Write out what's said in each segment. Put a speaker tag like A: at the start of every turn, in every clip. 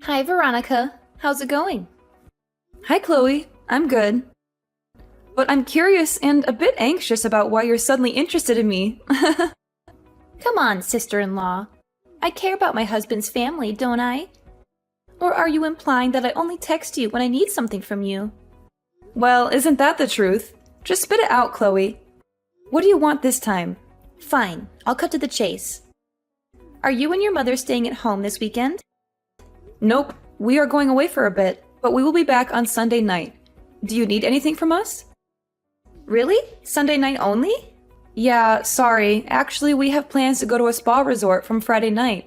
A: Hi, Veronica. How's it going?
B: Hi, Chloe. I'm good. But I'm curious and a bit anxious about why you're suddenly interested in me.
A: Come on, sister-in-law. I care about my husband's family, don't I? Or are you implying that I only text you when I need something from you?
B: Well, isn't that the truth? Just spit it out, Chloe. What do you want this time?
A: Fine, I'll cut to the chase. Are you and your mother staying at home this weekend?
B: Nope, we are going away for a bit, but we will be back on Sunday night. Do you need anything from us?
A: Really? Sunday night only?
B: Yeah, sorry. Actually, we have plans to go to a spa resort from Friday night.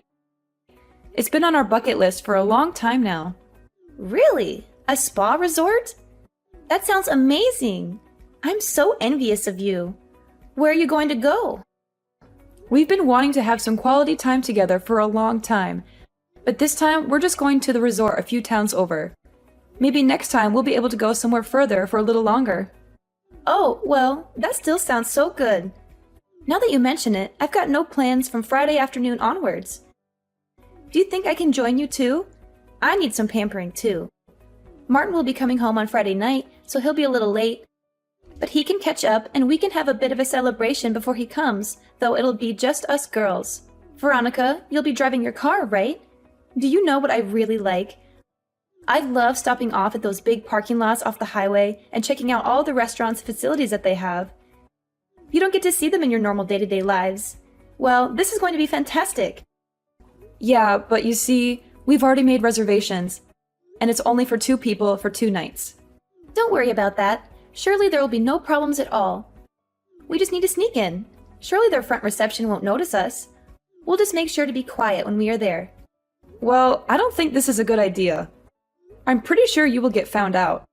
B: It's been on our bucket list for a long time now.
A: Really? A spa resort? That sounds amazing. I'm so envious of you. Where are you going to go?
B: We've been wanting to have some quality time together for a long time, but this time we're just going to the resort a few towns over. Maybe next time we'll be able to go somewhere further for a little longer.
A: Oh, well, that still sounds so good. Now that you mention it, I've got no plans from Friday afternoon onwards. Do you think I can join you too? I need some pampering too. Martin will be coming home on Friday night, so he'll be a little late. But he can catch up and we can have a bit of a celebration before he comes, though it'll be just us girls. Veronica, you'll be driving your car, right? Do you know what I really like? I love stopping off at those big parking lots off the highway and checking out all the restaurants and facilities that they have. You don't get to see them in your normal day-to-day lives. Well, this is going to be fantastic.
B: Yeah, but you see, we've already made reservations, and it's only for 2 people for 2 nights.
A: Don't worry about that. Surely there will be no problems at all. We just need to sneak in. Surely their front reception won't notice us. We'll just make sure to be quiet when we are there.
B: Well, I don't think this is a good idea. I'm pretty sure you will get found out.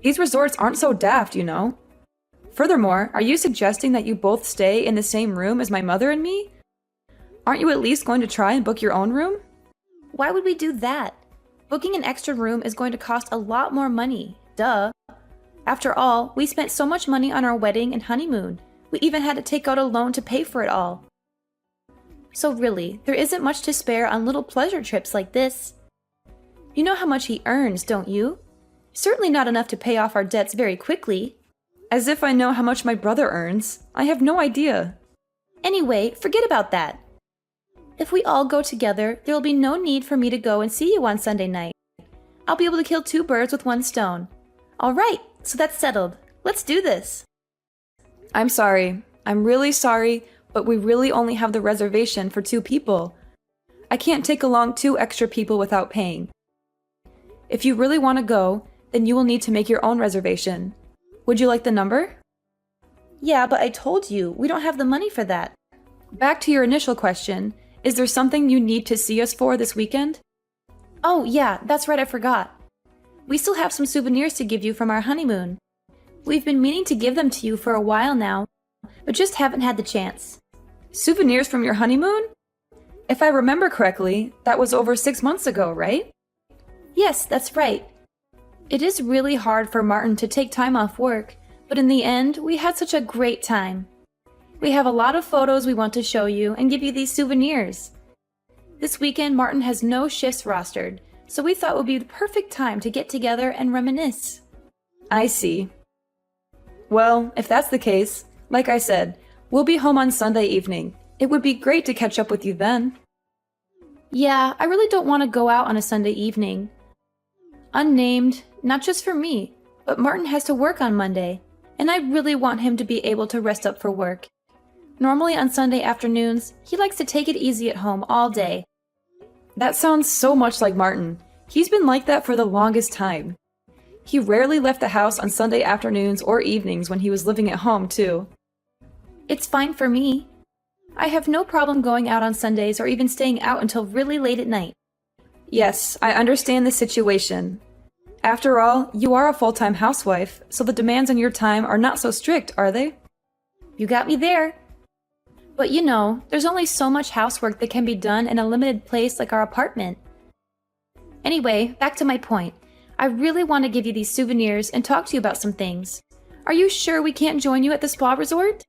B: These resorts aren't so daft, you know. Furthermore, are you suggesting that you both stay in the same room as my mother and me? Aren't you at least going to try and book your own room?
A: Why would we do that? Booking an extra room is going to cost a lot more money. Duh. After all, we spent so much money on our wedding and honeymoon. We even had to take out a loan to pay for it all. So really, there isn't much to spare on little pleasure trips like this. You know how much he earns, don't you? Certainly not enough to pay off our debts very quickly.
B: As if I know how much my brother earns. I have no idea.
A: Anyway, forget about that. If we all go together, there will be no need for me to go and see you on Sunday night. I'll be able to kill 2 birds with 1 stone. All right, so that's settled. Let's do this.
B: I'm sorry. I'm really sorry, but we really only have the reservation for 2 people. I can't take along 2 extra people without paying. If you really want to go, then you will need to make your own reservation. Would you like the number?
A: Yeah, but I told you, we don't have the money for that.
B: Back to your initial question, is there something you need to see us for this weekend?
A: Oh, yeah, that's right, I forgot. We still have some souvenirs to give you from our honeymoon. We've been meaning to give them to you for a while now, but just haven't had the chance.
B: Souvenirs from your honeymoon? If I remember correctly, that was over 6 months ago, right?
A: Yes, that's right. It is really hard for Martin to take time off work, but in the end, we had such a great time. We have a lot of photos we want to show you and give you these souvenirs. This weekend, Martin has no shifts rostered, so we thought it would be the perfect time to get together and reminisce.
B: I see. Well, if that's the case, like I said, we'll be home on Sunday evening. It would be great to catch up with you then.
A: Yeah, I really don't want to go out on a Sunday evening. Unnamed, not just for me, but Martin has to work on Monday, and I really want him to be able to rest up for work. Normally on Sunday afternoons, he likes to take it easy at home all day.
B: That sounds so much like Martin. He's been like that for the longest time. He rarely left the house on Sunday afternoons or evenings when he was living at home, too.
A: It's fine for me. I have no problem going out on Sundays or even staying out until really late at night.
B: Yes, I understand the situation. After all, you are a full-time housewife, so the demands on your time are not so strict, are they?
A: You got me there. But you know, there's only so much housework that can be done in a limited place like our apartment. Anyway, back to my point. I really want to give you these souvenirs and talk to you about some things. Are you sure we can't join you at the spa resort?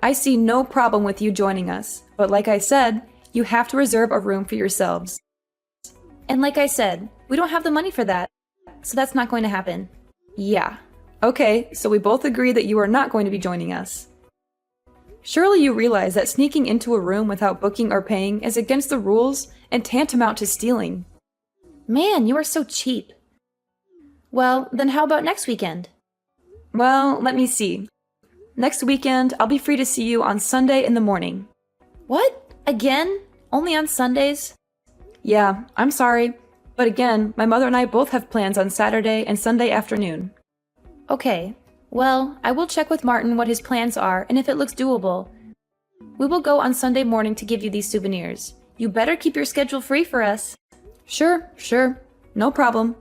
B: I see no problem with you joining us, but like I said, you have to reserve a room for yourselves.
A: And like I said, we don't have the money for that, so that's not going to happen.
B: Yeah. Okay, so we both agree that you are not going to be joining us. Surely you realize that sneaking into a room without booking or paying is against the rules and tantamount to stealing.
A: Man, you are so cheap. Well, then how about next weekend?
B: Well, let me see. Next weekend, I'll be free to see you on Sunday in the morning.
A: What? Again? Only on Sundays?
B: Yeah, I'm sorry. But again, my mother and I both have plans on Saturday and Sunday afternoon.
A: Okay. Well, I will check with Martin what his plans are and if it looks doable. We will go on Sunday morning to give you these souvenirs. You better keep your schedule free for us.
B: Sure. No problem.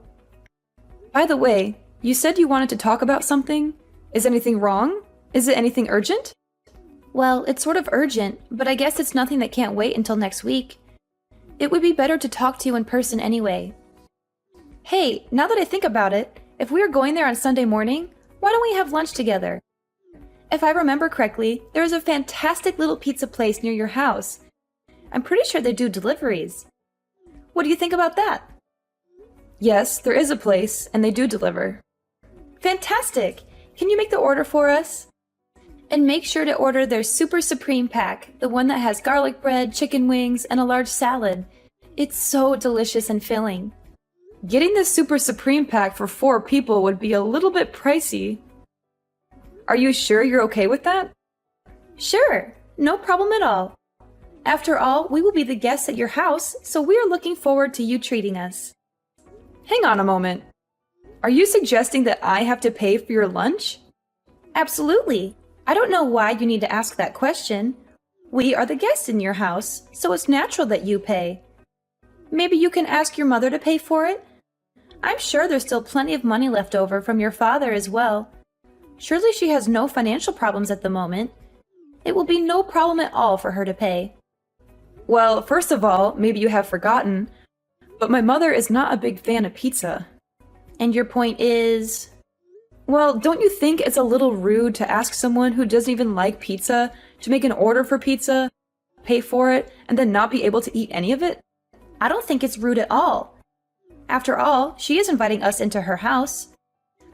B: By the way, you said you wanted to talk about something? Is anything wrong? Is it anything urgent?
A: Well, it's sort of urgent, but I guess it's nothing that can't wait until next week. It would be better to talk to you in person anyway. Hey, now that I think about it, if we are going there on Sunday morning, why don't we have lunch together? If I remember correctly, there is a fantastic little pizza place near your house. I'm pretty sure they do deliveries. What do you think about that?
B: Yes, there is a place, and they do deliver.
A: Fantastic! Can you make the order for us? And make sure to order their Super Supreme Pack, the one that has garlic bread, chicken wings, and a large salad. It's so delicious and filling.
B: Getting the Super Supreme Pack for 4 people would be a little bit pricey. Are you sure you're okay with that?
A: Sure, no problem at all. After all, we will be the guests at your house, so we are looking forward to you treating us.
B: Hang on a moment. Are you suggesting that I have to pay for your lunch?
A: Absolutely. I don't know why you need to ask that question. We are the guests in your house, so it's natural that you pay. Maybe you can ask your mother to pay for it? I'm sure there's still plenty of money left over from your father as well. Surely she has no financial problems at the moment. It will be no problem at all for her to pay.
B: Well, first of all, maybe you have forgotten, but my mother is not a big fan of pizza.
A: And your point is?
B: Well, don't you think it's a little rude to ask someone who doesn't even like pizza to make an order for pizza, pay for it, and then not be able to eat any of it?
A: I don't think it's rude at all. After all, she is inviting us into her house.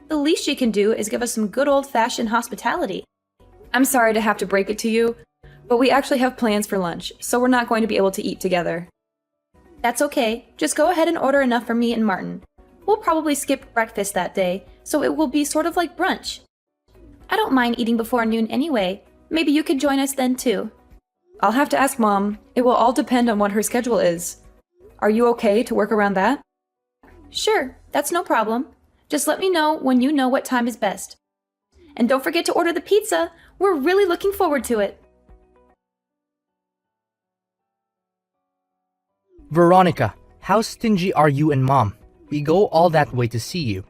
A: The least she can do is give us some good old-fashioned hospitality.
B: I'm sorry to have to break it to you, but we actually have plans for lunch, so we're not going to be able to eat together.
A: That's okay. Just go ahead and order enough for me and Martin. We'll probably skip breakfast that day, so it will be sort of like brunch. I don't mind eating before noon anyway. Maybe you could join us then too.
B: I'll have to ask Mom. It will all depend on what her schedule is. Are you okay to work around that?
A: Sure, that's no problem. Just let me know when you know what time is best. And don't forget to order the pizza. We're really looking forward to it.
C: Veronica, how stingy are you and Mom? We go all that way to see you,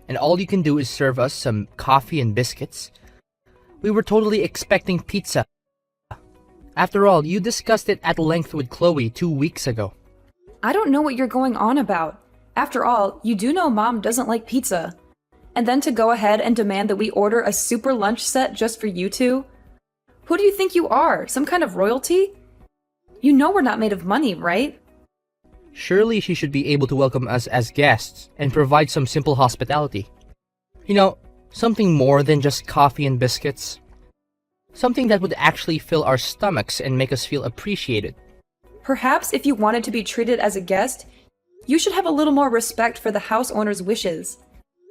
C: and all you can do is serve us some coffee and biscuits. We were totally expecting pizza. After all, you discussed it at length with Chloe 2 weeks ago.
B: I don't know what you're going on about. After all, you do know Mom doesn't like pizza. And then to go ahead and demand that we order a super lunch set just for you two? Who do you think you are? Some kind of royalty? You know we're not made of money, right?
C: Surely she should be able to welcome us as guests and provide some simple hospitality. You know, something more than just coffee and biscuits. Something that would actually fill our stomachs and make us feel appreciated.
B: Perhaps if you wanted to be treated as a guest, you should have a little more respect for the house owner's wishes.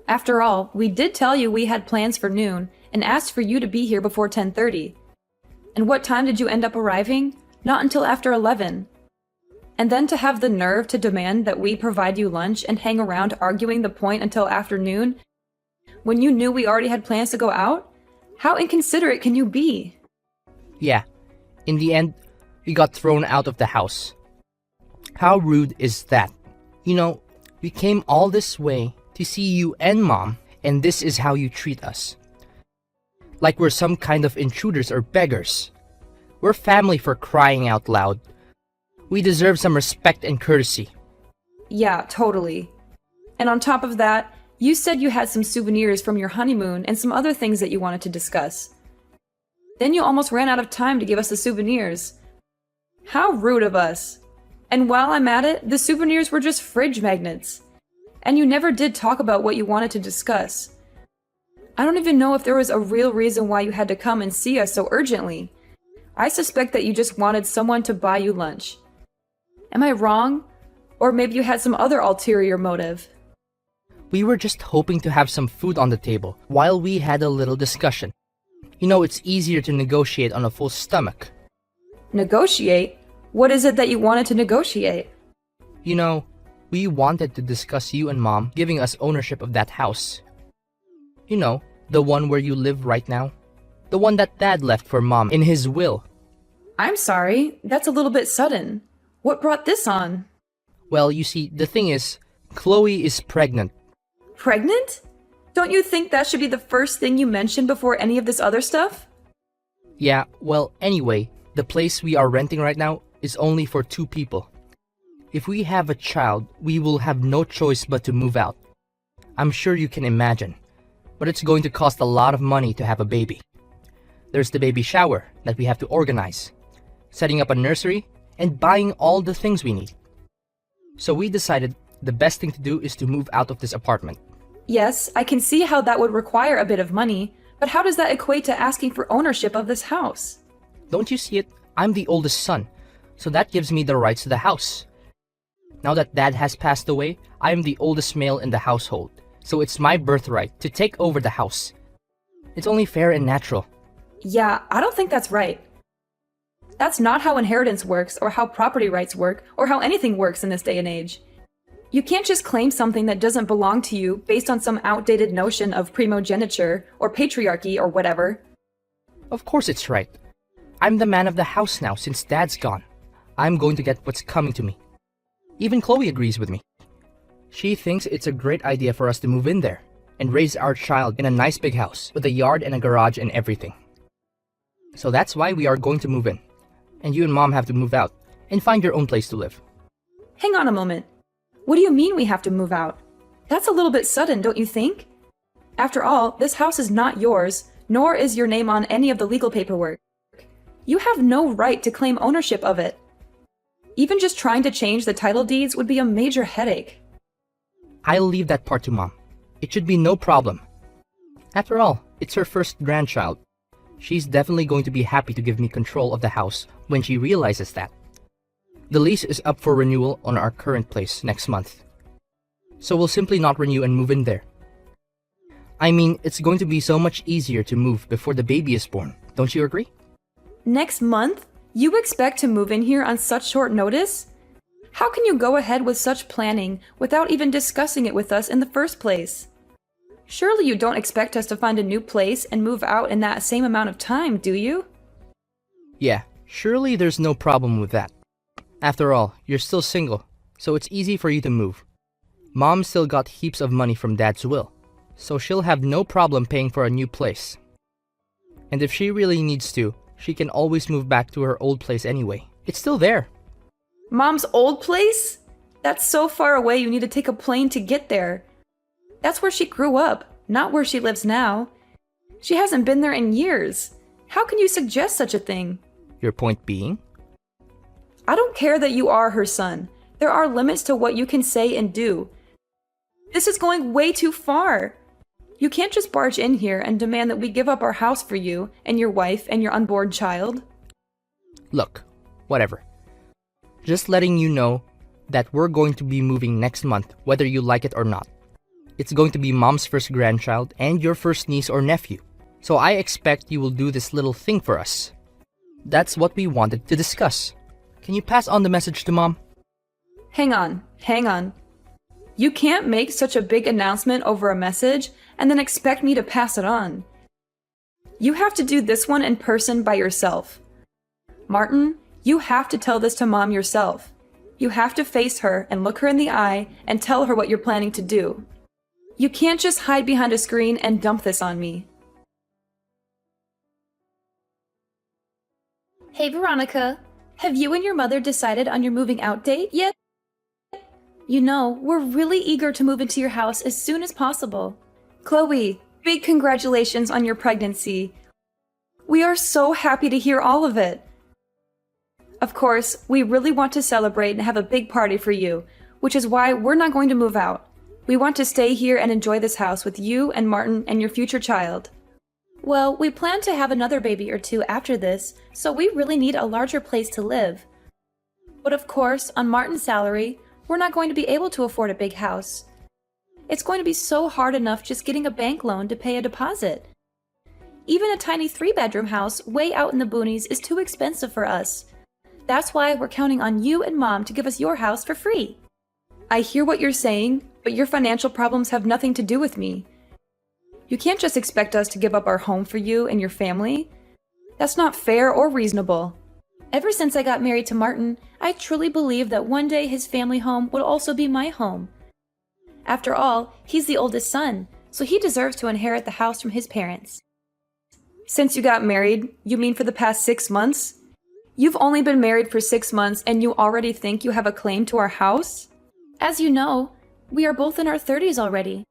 B: After all, we did tell you we had plans for noon and asked for you to be here before 10:30. And what time did you end up arriving? Not until after 11. And then to have the nerve to demand that we provide you lunch and hang around arguing the point until afternoon, when you knew we already had plans to go out? How inconsiderate can you be?
C: Yeah, in the end, we got thrown out of the house. How rude is that? You know, we came all this way to see you and Mom, and this is how you treat us. Like we're some kind of intruders or beggars. We're family, for crying out loud. We deserve some respect and courtesy.
B: Yeah, totally. And on top of that, you said you had some souvenirs from your honeymoon and some other things that you wanted to discuss. Then you almost ran out of time to give us the souvenirs. How rude of us. And while I'm at it, the souvenirs were just fridge magnets. And you never did talk about what you wanted to discuss. I don't even know if there was a real reason why you had to come and see us so urgently. I suspect that you just wanted someone to buy you lunch. Am I wrong? Or maybe you had some other ulterior motive.
C: We were just hoping to have some food on the table while we had a little discussion. You know, it's easier to negotiate on a full stomach.
B: Negotiate? What is it that you wanted to negotiate?
C: You know, we wanted to discuss you and Mom giving us ownership of that house. You know, the one where you live right now. The one that Dad left for Mom in his will.
B: I'm sorry, that's a little bit sudden. What brought this on?
C: Well, you see, the thing is, Chloe is pregnant.
B: Pregnant? Don't you think that should be the first thing you mention before any of this other stuff?
C: Yeah, well, anyway, the place we are renting right now is only for 2 people. If we have a child, we will have no choice but to move out. I'm sure you can imagine. But it's going to cost a lot of money to have a baby. There's the baby shower that we have to organize, setting up a nursery, and buying all the things we need. So we decided the best thing to do is to move out of this apartment.
B: Yes, I can see how that would require a bit of money, but how does that equate to asking for ownership of this house?
C: Don't you see it? I'm the oldest son, so that gives me the rights to the house. Now that Dad has passed away, I am the oldest male in the household, so it's my birthright to take over the house. It's only fair and natural.
B: Yeah, I don't think that's right. That's not how inheritance works, or how property rights work, or how anything works in this day and age. You can't just claim something that doesn't belong to you based on some outdated notion of primogeniture, or patriarchy, or whatever.
C: Of course it's right. I'm the man of the house now since Dad's gone. I'm going to get what's coming to me. Even Chloe agrees with me. She thinks it's a great idea for us to move in there and raise our child in a nice big house with a yard and a garage and everything. So that's why we are going to move in. And you and Mom have to move out and find your own place to live.
B: Hang on a moment. What do you mean we have to move out? That's a little bit sudden, don't you think? After all, this house is not yours, nor is your name on any of the legal paperwork. You have no right to claim ownership of it. Even just trying to change the title deeds would be a major headache.
C: I'll leave that part to Mom. It should be no problem. After all, it's her first grandchild. She's definitely going to be happy to give me control of the house when she realizes that. The lease is up for renewal on our current place next month. So we'll simply not renew and move in there. I mean, it's going to be so much easier to move before the baby is born. Don't you agree?
B: Next month? You expect to move in here on such short notice? How can you go ahead with such planning without even discussing it with us in the first place? Surely you don't expect us to find a new place and move out in that same amount of time, do you?
C: Yeah, surely there's no problem with that. After all, you're still single, so it's easy for you to move. Mom still got heaps of money from Dad's will, so she'll have no problem paying for a new place. And if she really needs to, she can always move back to her old place anyway. It's still there.
B: Mom's old place? That's so far away you need to take a plane to get there. That's where she grew up, not where she lives now. She hasn't been there in years. How can you suggest such a thing?
C: Your point being?
B: I don't care that you are her son. There are limits to what you can say and do. This is going way too far. You can't just barge in here and demand that we give up our house for you and your wife and your unborn child.
C: Look, whatever. Just letting you know that we're going to be moving next month, whether you like it or not. It's going to be Mom's first grandchild and your first niece or nephew. So I expect you will do this little thing for us. That's what we wanted to discuss. Can you pass on the message to Mom?
B: Hang on. You can't make such a big announcement over a message and then expect me to pass it on. You have to do this one in person by yourself. Martin, you have to tell this to Mom yourself. You have to face her and look her in the eye and tell her what you're planning to do. You can't just hide behind a screen and dump this on me.
A: Hey, Veronica. Have you and your mother decided on your moving out date yet? You know, we're really eager to move into your house as soon as possible.
B: Chloe, big congratulations on your pregnancy. We are so happy to hear all of it. Of course, we really want to celebrate and have a big party for you, which is why we're not going to move out. We want to stay here and enjoy this house with you and Martin and your future child.
A: Well, we plan to have another baby or two after this, so we really need a larger place to live. But of course, on Martin's salary, we're not going to be able to afford a big house. It's going to be so hard enough just getting a bank loan to pay a deposit. Even a tiny 3-bedroom house way out in the boonies is too expensive for us. That's why we're counting on you and Mom to give us your house for free.
B: I hear what you're saying, but your financial problems have nothing to do with me. You can't just expect us to give up our home for you and your family. That's not fair or reasonable.
A: Ever since I got married to Martin, I truly believed that one day his family home would also be my home. After all, he's the oldest son, so he deserves to inherit the house from his parents.
B: Since you got married, you mean for the past 6 months? You've only been married for 6 months and you already think you have a claim to our house?
A: As you know, we are both in our 30s already.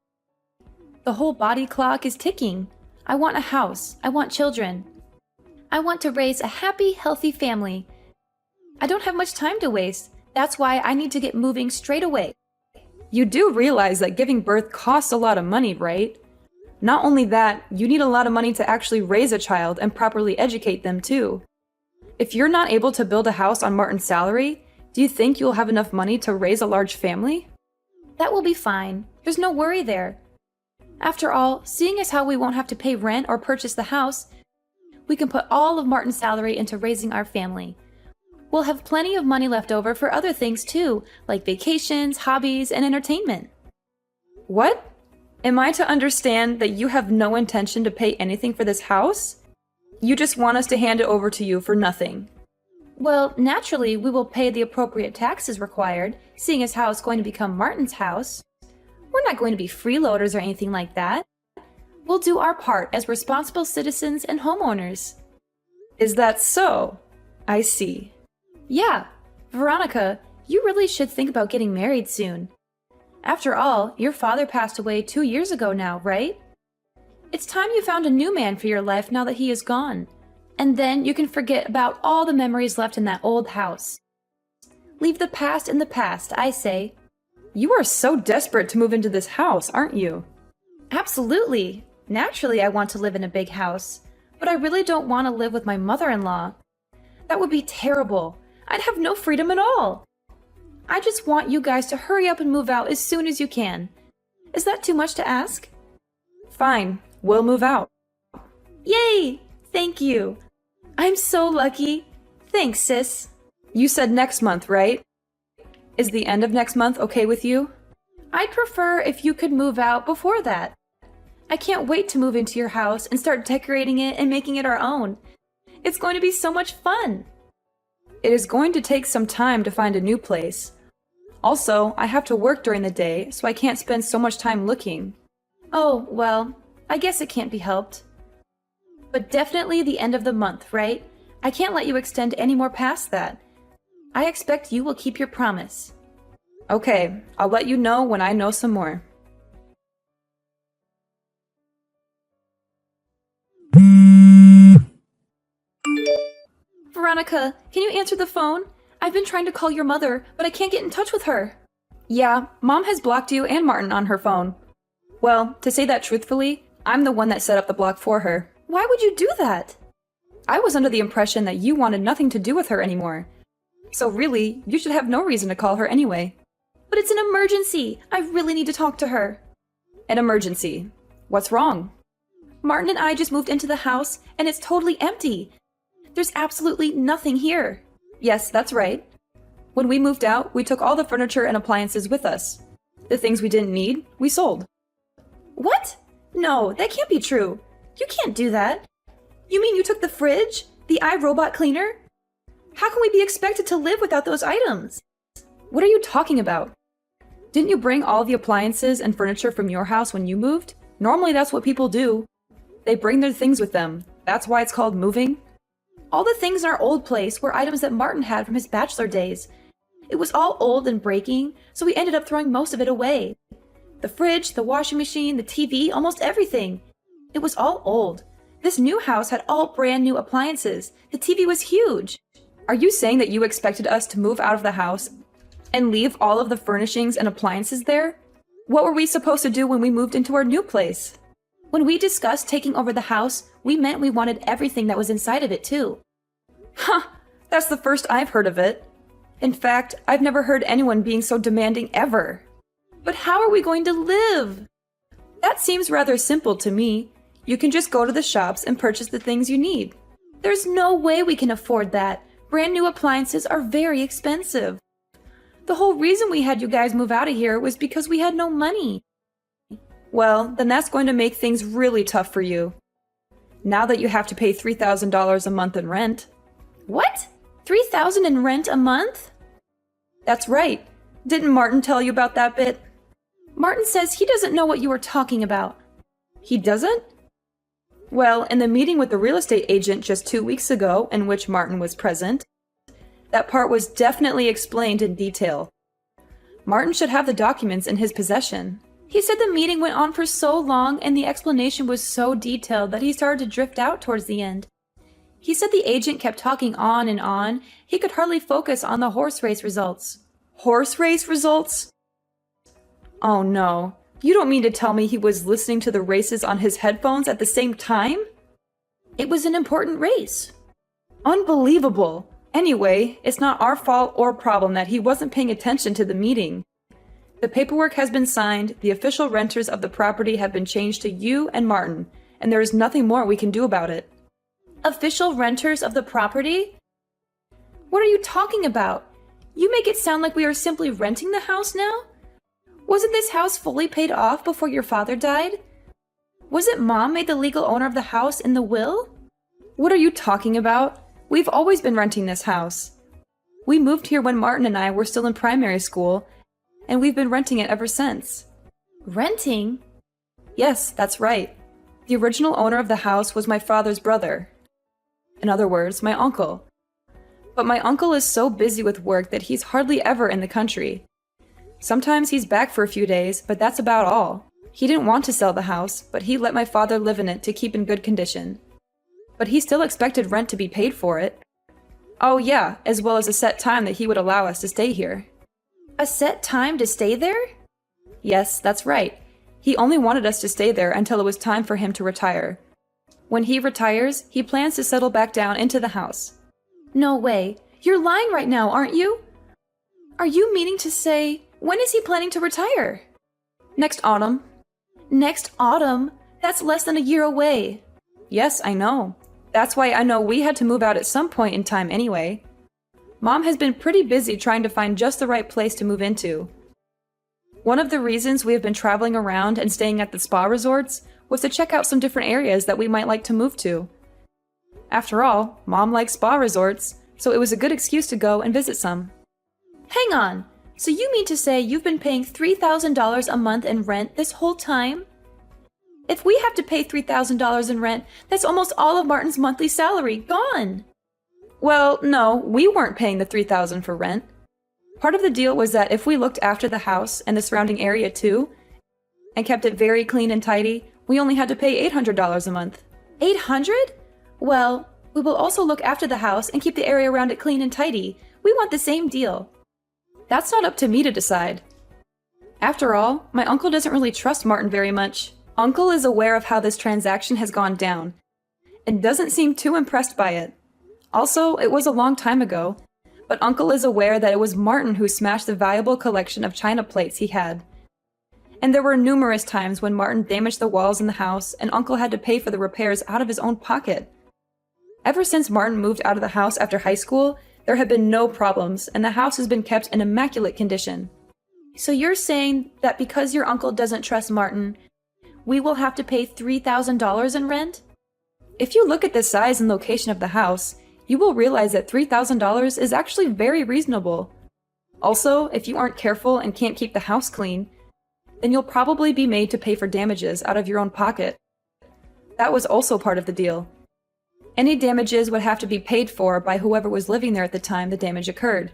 A: The whole body clock is ticking. I want a house. I want children. I want to raise a happy, healthy family. I don't have much time to waste. That's why I need to get moving straight away.
B: You do realize that giving birth costs a lot of money, right? Not only that, you need a lot of money to actually raise a child and properly educate them too. If you're not able to build a house on Martin's salary, do you think you'll have enough money to raise a large family?
A: That will be fine. There's no worry there. After all, seeing as how we won't have to pay rent or purchase the house, we can put all of Martin's salary into raising our family. We'll have plenty of money left over for other things too, like vacations, hobbies, and entertainment.
B: What? Am I to understand that you have no intention to pay anything for this house? You just want us to hand it over to you for nothing.
A: Well, naturally, we will pay the appropriate taxes required, seeing as how it's going to become Martin's house. We're not going to be freeloaders or anything like that. We'll do our part as responsible citizens and homeowners.
B: Is that so? I see.
A: Yeah, Veronica, you really should think about getting married soon. After all, your father passed away 2 years ago now, right? It's time you found a new man for your life now that he is gone. And then you can forget about all the memories left in that old house. Leave the past in the past, I say.
B: You are so desperate to move into this house, aren't you?
A: Absolutely. Naturally, I want to live in a big house. But I really don't want to live with my mother-in-law. That would be terrible. I'd have no freedom at all. I just want you guys to hurry up and move out as soon as you can. Is that too much to ask?
B: Fine, we'll move out.
A: Yay! Thank you. I'm so lucky. Thanks, sis.
B: You said next month, right? Is the end of next month okay with you?
A: I'd prefer if you could move out before that. I can't wait to move into your house and start decorating it and making it our own. It's going to be so much fun.
B: It is going to take some time to find a new place. Also, I have to work during the day, so I can't spend so much time looking.
A: Oh, well, I guess it can't be helped. But definitely the end of the month, right? I can't let you extend any more past that. I expect you will keep your promise.
B: Okay, I'll let you know when I know some more.
A: Veronica, can you answer the phone? I've been trying to call your mother, but I can't get in touch with her.
B: Yeah, Mom has blocked you and Martin on her phone. Well, to say that truthfully, I'm the one that set up the block for her.
A: Why would you do that?
B: I was under the impression that you wanted nothing to do with her anymore. So really, you should have no reason to call her anyway.
A: But it's an emergency. I really need to talk to her.
B: An emergency? What's wrong?
A: Martin and I just moved into the house, and it's totally empty. There's absolutely nothing here.
B: Yes, that's right. When we moved out, we took all the furniture and appliances with us. The things we didn't need, we sold.
A: What? No, that can't be true. You can't do that. You mean you took the fridge? The iRobot cleaner? How can we be expected to live without those items?
B: What are you talking about? Didn't you bring all the appliances and furniture from your house when you moved? Normally that's what people do. They bring their things with them. That's why it's called moving.
A: All the things in our old place were items that Martin had from his bachelor days. It was all old and breaking, so we ended up throwing most of it away. The fridge, the washing machine, the TV, almost everything. It was all old. This new house had all brand new appliances. The TV was huge.
B: Are you saying that you expected us to move out of the house and leave all of the furnishings and appliances there? What were we supposed to do when we moved into our new place?
A: When we discussed taking over the house, we meant we wanted everything that was inside of it too.
B: Huh, that's the first I've heard of it. In fact, I've never heard anyone being so demanding ever.
A: But how are we going to live?
B: That seems rather simple to me. You can just go to the shops and purchase the things you need.
A: There's no way we can afford that. Brand new appliances are very expensive. The whole reason we had you guys move out of here was because we had no money.
B: Well, then that's going to make things really tough for you. Now that you have to pay $3,000 a month in rent.
A: What? $3,000 in rent a month?
B: That's right. Didn't Martin tell you about that bit?
A: Martin says he doesn't know what you were talking about.
B: He doesn't? Well, in the meeting with the real estate agent just 2 weeks ago, in which Martin was present, that part was definitely explained in detail. Martin should have the documents in his possession.
A: He said the meeting went on for so long and the explanation was so detailed that he started to drift out towards the end. He said the agent kept talking on and on. He could hardly focus on the horse race results.
B: Horse race results? Oh no. You don't mean to tell me he was listening to the races on his headphones at the same time?
A: It was an important race.
B: Unbelievable. Anyway, it's not our fault or problem that he wasn't paying attention to the meeting. The paperwork has been signed, the official renters of the property have been changed to you and Martin, and there is nothing more we can do about it.
A: Official renters of the property? What are you talking about? You make it sound like we are simply renting the house now? Wasn't this house fully paid off before your father died? Wasn't Mom made the legal owner of the house in the will?
B: What are you talking about? We've always been renting this house. We moved here when Martin and I were still in primary school, and we've been renting it ever since.
A: Renting?
B: Yes, that's right. The original owner of the house was my father's brother. In other words, my uncle. But my uncle is so busy with work that he's hardly ever in the country. Sometimes he's back for a few days, but that's about all. He didn't want to sell the house, but he let my father live in it to keep in good condition. But he still expected rent to be paid for it. Oh yeah, as well as a set time that he would allow us to stay here.
A: A set time to stay there?
B: Yes, that's right. He only wanted us to stay there until it was time for him to retire. When he retires, he plans to settle back down into the house.
A: No way. You're lying right now, aren't you? Are you meaning to say, when is he planning to retire?
B: Next autumn.
A: Next autumn? That's less than a year away.
B: Yes, I know. That's why I know we had to move out at some point in time anyway. Mom has been pretty busy trying to find just the right place to move into. One of the reasons we have been traveling around and staying at the spa resorts was to check out some different areas that we might like to move to. After all, Mom likes spa resorts, so it was a good excuse to go and visit some.
A: Hang on. So you mean to say you've been paying $3,000 a month in rent this whole time? If we have to pay $3,000 in rent, that's almost all of Martin's monthly salary gone.
B: Well, no, we weren't paying the $3,000 for rent. Part of the deal was that if we looked after the house and the surrounding area too, and kept it very clean and tidy, we only had to pay $800 a month.
A: $800? Well, we will also look after the house and keep the area around it clean and tidy. We want the same deal.
B: That's not up to me to decide. After all, my uncle doesn't really trust Martin very much. Uncle is aware of how this transaction has gone down, and doesn't seem too impressed by it. Also, it was a long time ago, but Uncle is aware that it was Martin who smashed the valuable collection of china plates he had. And there were numerous times when Martin damaged the walls in the house and Uncle had to pay for the repairs out of his own pocket. Ever since Martin moved out of the house after high school, there have been no problems, and the house has been kept in immaculate condition.
A: So you're saying that because your uncle doesn't trust Martin, we will have to pay $3,000 in rent?
B: If you look at the size and location of the house, you will realize that $3,000 is actually very reasonable. Also, if you aren't careful and can't keep the house clean, then you'll probably be made to pay for damages out of your own pocket. That was also part of the deal. Any damages would have to be paid for by whoever was living there at the time the damage occurred.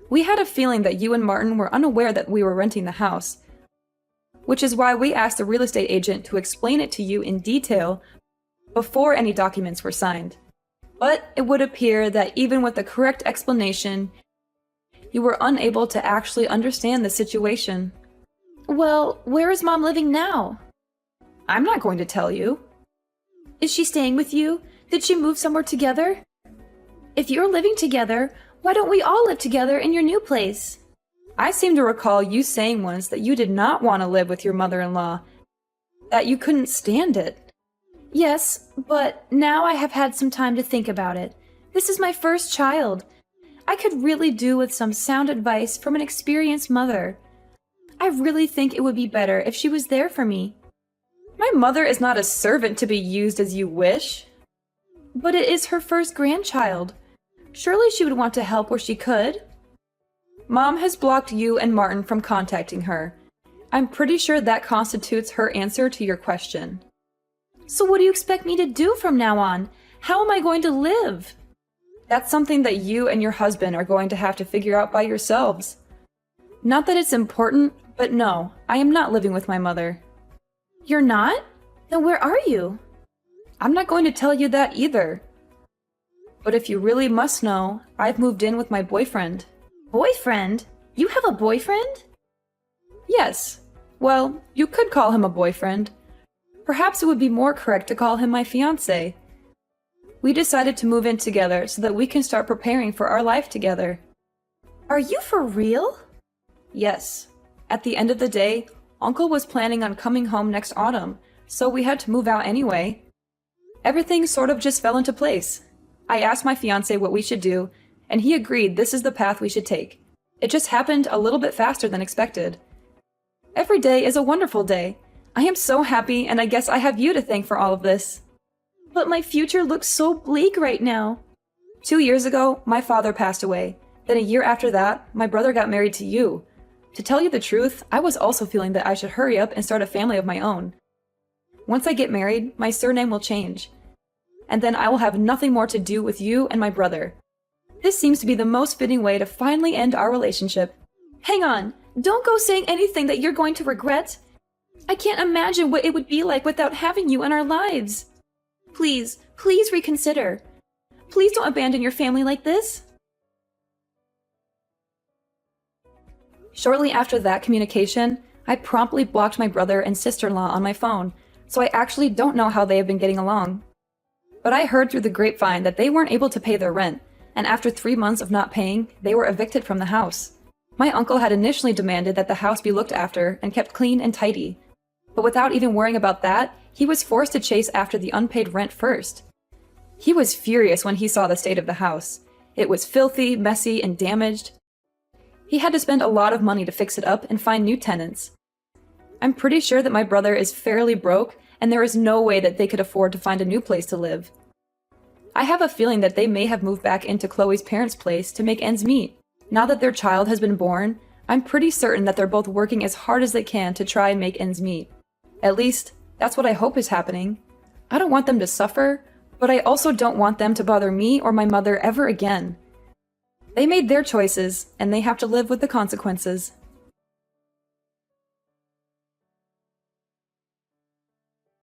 B: We had a feeling that you and Martin were unaware that we were renting the house, which is why we asked the real estate agent to explain it to you in detail before any documents were signed. But it would appear that even with the correct explanation, you were unable to actually understand the situation.
A: Well, where is Mom living now?
B: I'm not going to tell you.
A: Is she staying with you? Did she move somewhere together? If you're living together, why don't we all live together in your new place?
B: I seem to recall you saying once that you did not want to live with your mother-in-law, that you couldn't stand it.
A: Yes, but now I have had some time to think about it. This is my first child. I could really do with some sound advice from an experienced mother. I really think it would be better if she was there for me.
B: My mother is not a servant to be used as you wish.
A: But it is her first grandchild. Surely she would want to help where she could.
B: Mom has blocked you and Martin from contacting her. I'm pretty sure that constitutes her answer to your question.
A: So what do you expect me to do from now on? How am I going to live?
B: That's something that you and your husband are going to have to figure out by yourselves. Not that it's important, but no, I am not living with my mother.
A: You're not? Then where are you?
B: I'm not going to tell you that either. But if you really must know, I've moved in with my boyfriend.
A: Boyfriend? You have a boyfriend?
B: Yes. Well, you could call him a boyfriend. Perhaps it would be more correct to call him my fiancé. We decided to move in together so that we can start preparing for our life together.
A: Are you for real?
B: Yes. At the end of the day, Uncle was planning on coming home next autumn, so we had to move out anyway. Everything sort of just fell into place. I asked my fiancé what we should do, and he agreed this is the path we should take. It just happened a little bit faster than expected. Every day is a wonderful day. I am so happy, and I guess I have you to thank for all of this.
A: But my future looks so bleak right now.
B: 2 years ago, my father passed away. Then a year after that, my brother got married to you. To tell you the truth, I was also feeling that I should hurry up and start a family of my own. Once I get married, my surname will change. And then I will have nothing more to do with you and my brother. This seems to be the most fitting way to finally end our relationship.
A: Hang on, don't go saying anything that you're going to regret. I can't imagine what it would be like without having you in our lives. Please, please reconsider. Please don't abandon your family like this.
B: Shortly after that communication, I promptly blocked my brother and sister-in-law on my phone, so I actually don't know how they have been getting along. But I heard through the grapevine that they weren't able to pay their rent, and after 3 months of not paying, they were evicted from the house. My uncle had initially demanded that the house be looked after and kept clean and tidy. But without even worrying about that, he was forced to chase after the unpaid rent first. He was furious when he saw the state of the house. It was filthy, messy, and damaged. He had to spend a lot of money to fix it up and find new tenants. I'm pretty sure that my brother is fairly broke, and there is no way that they could afford to find a new place to live. I have a feeling that they may have moved back into Chloe's parents' place to make ends meet. Now that their child has been born, I'm pretty certain that they're both working as hard as they can to try and make ends meet. At least, that's what I hope is happening. I don't want them to suffer, but I also don't want them to bother me or my mother ever again. They made their choices, and they have to live with the consequences.